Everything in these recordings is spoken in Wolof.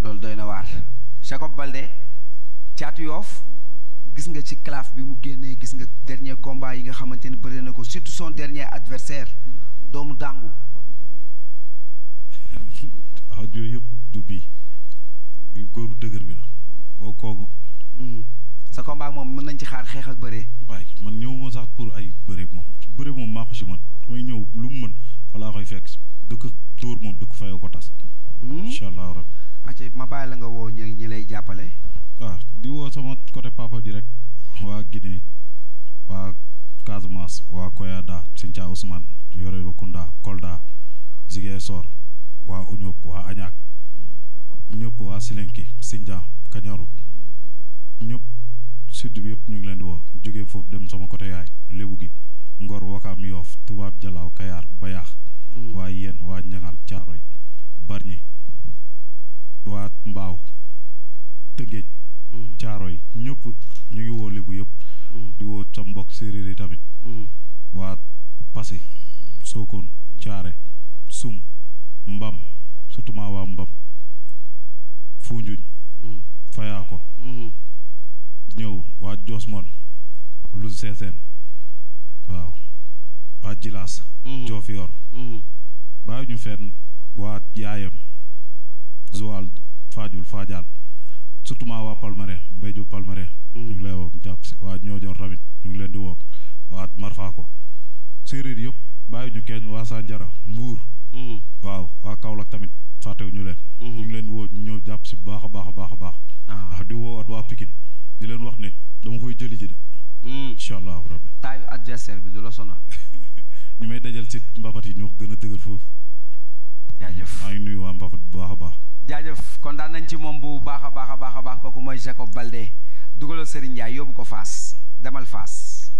loolu doy na waar Jacob Baldé Caatu Yoff gis nga ci claf bi mu génnee gis nga dernier combat yi nga xamante ne bëri na ko surtout son dernier adversaire doomu dàngu waaw yooyu yëpp du bii góoru dëgër bi la boo kooku sa combat moom mën nañ ci xaar xeex ak bëree waaye man ñëw ma sax pour ay bëreeg moom maa ko si man mooy ñëw lu mu mën fa laa koy fekk dëkk dóor moom dëkk fayoo ko tas incha allah rabbi acca ma bàyyi la nga woo ñi lay jàppale waaw di woo sama côté papa ji rek waa Guinée waa Casamance waa Koyada Sinthiou Ousmane Yoro Kunda Kolda Ziguinchor waa Uniok waa Añaak ñëpp waa Silenki Sindia Kañaru ñëpp sud bi yëpp ñu ngi leen di woo jógee foofu dem sama côté yaay Lébu gi Ngor Wakaam Yoof Tubaab Jalaaw Kayaar Bayaax waa Yeen waa Ñangal Caaroy Barñi waa Mbaaw Tëngéej Caaroy ñëpp ñu ngi woo Lébu yëpp di woo sa mbokk séeréer yi tamit waa Passy Sokone Caare Sum Mbam surtout maa waa Mbam Foundiougne Fayaako ñëw waa Josmon lu Seeseen waaw waa Jilaas Diofior bàyyi ñu fenn waa Yaayam Joal Fadiouth Fadial surtout maa waa Palmarin Mbay Jóob Palmarin ñu ngi lay woo jàpp si waa Ñoojoor tamit ñu ngi leen di woo waa Marfaako séeréer yëpp bàyyi ñu kenn waa Sanjara Mbuur waaw waa Kaolack tamit fàttewu ñu leen ñu ngi leen di woo ñëw jàpp si baax a baax a baax a baax waaw di woo at waa Pikine di leen wax ne dama koy jëli ji de incha allahu rabbi taayu adversaire bi du la sonal ñu may dajal si mbapat yi ñoo ko gën a dëgër foofu jaajëf maa ngi nuyu waa mbapat bu baax a baax jaajëf kontaan nañ ci moom bu baax a baax a baax a baax kooku mooy Jacob Baldé dugalal Serigne Ndiaye yóbbu ko Fass demal Fass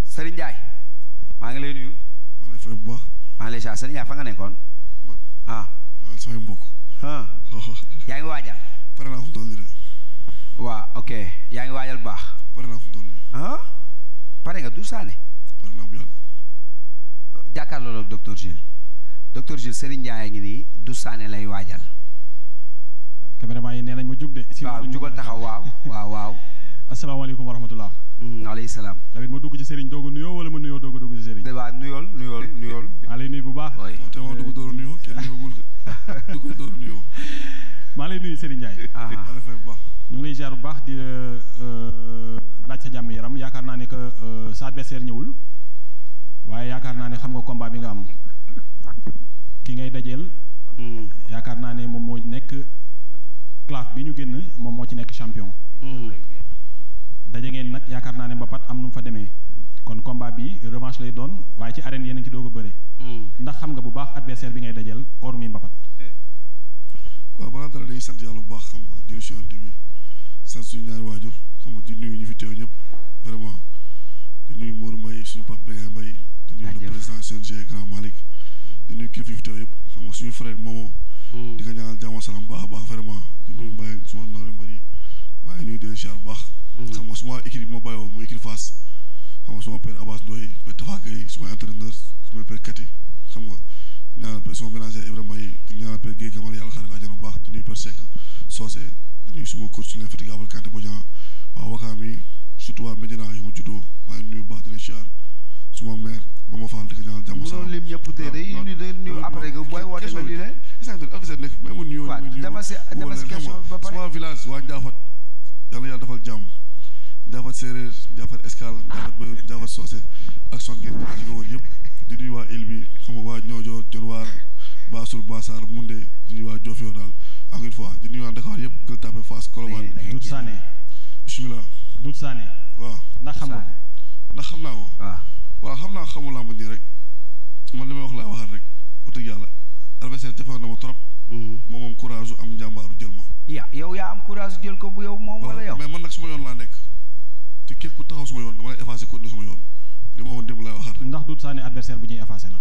Serigne Ndiaye maa ngi lay nuyu. maa lay fay bu baax. maa ngi lay saa Serigne Ndiaye fa nga nekkoon. man maa samay mbokk. yaa ngi waajal. pare naa fu mu toll nii de. waaw ok yaa ngi waajal bu baax. pare naa fu mu toll nii. pare nga Doudou Sané. pare naa bu yàgg. jàkkaarloo ak docteur Jules Serigne Ndiaye ngi nii Doudou Sané lay waajal. caméraman yi nee nañ ma jug de. waaw jugal taxaw waaw. asalaamaaleykum wa rahmatullah. waaleykum salaam. Lamine ma dugg ci Serigne doog a nuyoo wala ma nuyoo doog a dugg ci Serigne. waaw nuyool. maa lay nuyu bu baax. te ma dugg door a nuyoo kenn nuyoo dugg door a nuyoo. maa lay nuyu Serigne Ndiaye. maa lay fay bu baax. ñu ngi lay ziar bu baax di laaj sa jàmm yaram yaakaar naa ne que sa adversaire ñëwul waaye yaakaar naa ne xam nga combat bi nga am ki ngay dajeel. yaakaar naa ne moom moo nekk classe bi ñu génn moom moo ci nekk champion. daje ngeen nag yaakaar naa ne mbapat am nu mu fa demee kon combat bi revanche lay doon waaye ci arène yéen a ngi ci doog a bëre ndax xam nga bu baax adversaire bi ngay dajeel hormis mbapat. waaw balaa dara dañuy sant yàlla bu baax xam nga jëri si yoon bi sant suñu ñaari waajur xam nga di nuyu ñu fi teew ñëpp vraiment di nuyu Modou Mbaye suñu papa Bégaye Mbaye di nuyu le président CNG Grand Malick di nuyu kilifa yi fi teew yëpp xam nga suñu frère Momo di ko ñaanal jàmm salaam baax a baax vraiment di nuyu Mbaye suma nawle mbëri maa ngi nuyu di leen ziar bu baax xam nga suma équipe bi ma bàyyoo mu équipe Fass xam nga suma père Abbas Ndoye père Tafa Gueye suma entraîneur suma père Kati xam nga ñaanal suma ménager Ibrahima Mbaye di ñaanal père Guèye Camara yàlla xaar ko àjjana bu baax di nuyu père Seck Socé di nuyu suma coach l'infatigable Kanté Bodian waa Wakaam yi surtout waa Medina yu ma juddoo maa ngi nuyu bu baax di leen ziar suma mère ba ma faal di ko ñaanal jàmm salaam lim ñëpp tey day nuyu après que booy woote nga lii leen affaire nekk mais mu nuyoo dama si question ba pare suma village waa Ndiafat yàlla yàlla defal jàmm Ndiafat séeréer Ndiafat escale Ndiafat ba Ndiafat Socé ak son ngeen ci ko wër yëpp di nuyu waa île bi xam nga waa Niodior Dionewar Sur Bassar Moundé di nuyu waa Diofior daal encore une fois di nuyu waa Dakar yëpp Gueule Tapée Fass Colobane. Doudou Sané. bisimilah. Doudou Sané. waaw ndax xam nga. ndax xam naa ko. waaw xam naa xamul làmb nii rek man li may wax laa waxaat rek wax dëgg yàlla adversaire jafe na ma trop. moom courage am njàmbaaru jël ma. yow yaa am courage jël ko bu yow moom wala yow. mais man nag suma yoon laa nekk te képp ku taxaw suma yoon dama lay effacé continuer suma yoon li ma waxoon démb laay waxaat rek. ndax Doudou Sané adversaire bu ñuy effacé la.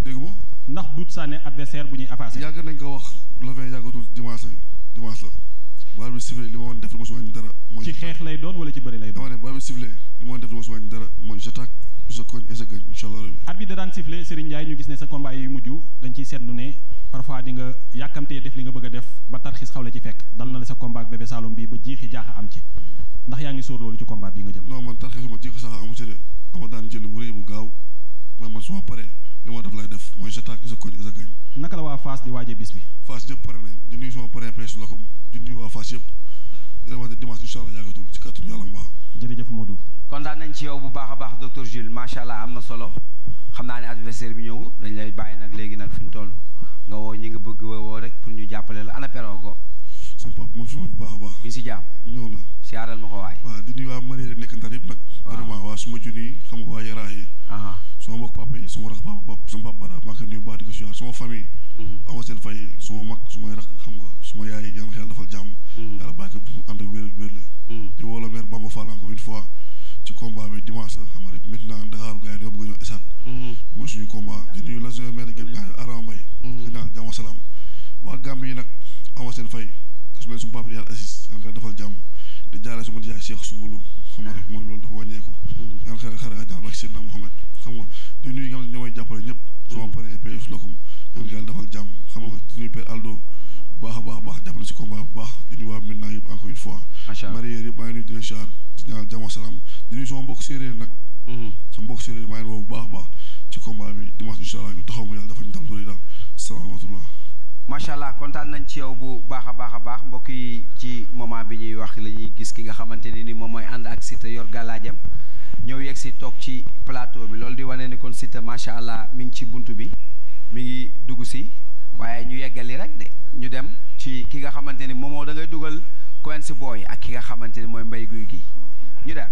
dégg nga ndax Doudou Sané adversaire bu ñuy effacé. yàgg nañ ko wax le 20 yàggatul dimanche la baal bi sifflé li ma woon def du ma si wàññi dara. mooy ci xeex lay doon wala ci bëri lay doon. dama ne baal bi sifflé li ma woon def du ma si wàññi dara mooy j'attaque je cogne et je gagne incha allah. arbitre da daan sifflé Serigne Ndiaye ñu gis ne sa combat yi mujj dañ ciy seetlu ne parfois di nga yàkkamtee def li nga bëgg a def ba tarxis xaw la ci fekk dal na la sa combat ak Bébé Saloum bi ba jiixi jaaxa am ci ndax yaa ngi sóor loolu ci combat bi nga jëm. non man tarxisuma jiixi sax amu ci de dama daan jël bu rëy bu gaaw man su ma paree li ma def lay def mooy j'attaque je cogne et je gagne. naka la waa Fass di waajee bis bi. Fass yëpp pare nañ di nuyu sama parrain presse la ko di nuyu waa Fass yëpp di leen wax ne dimanche incha allah yàggatul ci kàttanu yàlla mbaa. jërëjëf Modou. kontaan nañ ci yow bu baax a baax docteur Jules macha allah am na solo xam naa ne adversaire bi ñëw dañ lay bàyyi nag léegi nag fi ñu toll nga woo ñi nga bëgg woo rek pour ñu jàppale la ana Perogo. sama papa moom fi ma bu baax a baax. bi si jàmm ñëw na. siyaaral ma ko waay. waaw di nuyu waa Marie nekk Ndar yëpp nag. vraiment waa suma junni xam nga waa Yaraax yi. suma mbokk papa yi suma rakk papa sama papa Bara maa ngi koy nuyu baax di ko siyaar suma famille. amoo seen fay suma mag sumay rakk xam nga suma yaay yàlla na yàlla defal jàmm. yàlla bàyyi ko ànd ak wér la. di woo la maire Bamba Fall encore une fois ci combat bi dimanche la xam nga rek maintenant Dakar gars yi dañoo bëgg a ñëw esaat. mooy suñu combat di nuyu la jeune maire gën ñaa Arama Mbaye. di ñaan jàmm salaam waa Gambie yi nag amoo seen fay ku si mel suma papa yàlla Aziz yàlla defal jàmm di jaaree suma nijaay Cheikh Sumbulu xam nga rek mooy loolu dafa wàññeeku. yàlla xare àjjana ba Seydina Mohamed xam nga di nuyu nga xam ne ñoo may jàppale ñëpp. suma parrain EPS Lokum yàlla defal jàmm xam nga di nuyu Père Aldo baax a baax jàppale si combat bu baax di nuyu waa Midna yëpp encore une fois. macha allah marié yëpp maa ngi nuyu di leen char di ñaan jàmm salaam di nuyu sama mbokk séeréer nag. sama mbokk séeréer maa ngi woo bu baax a baax ci combat bi dimanche incha allah ñu taxaw ma yàlla dafa ñu ndam doole daal salaamaaleykum. macha allah kontaan nañ ci yow bu baax a baax mbokk yi ci moment bi ñuy wax la ñuy gis ki nga xamante ni moom mooy ànd ak Siteu yor gàllaajam ñëw yegg si toog ci plateau bi loolu di wane ni kon Siteu macha allah mi ngi ci buntu bi mi ngi dugg si waaye ñu yeggali rek de ñu dem ci ki nga xamante ni moomoo da ngay dugal Quench Boy ak ki nga xamante ni mooy Mbaye Gouye Gui ñu dem.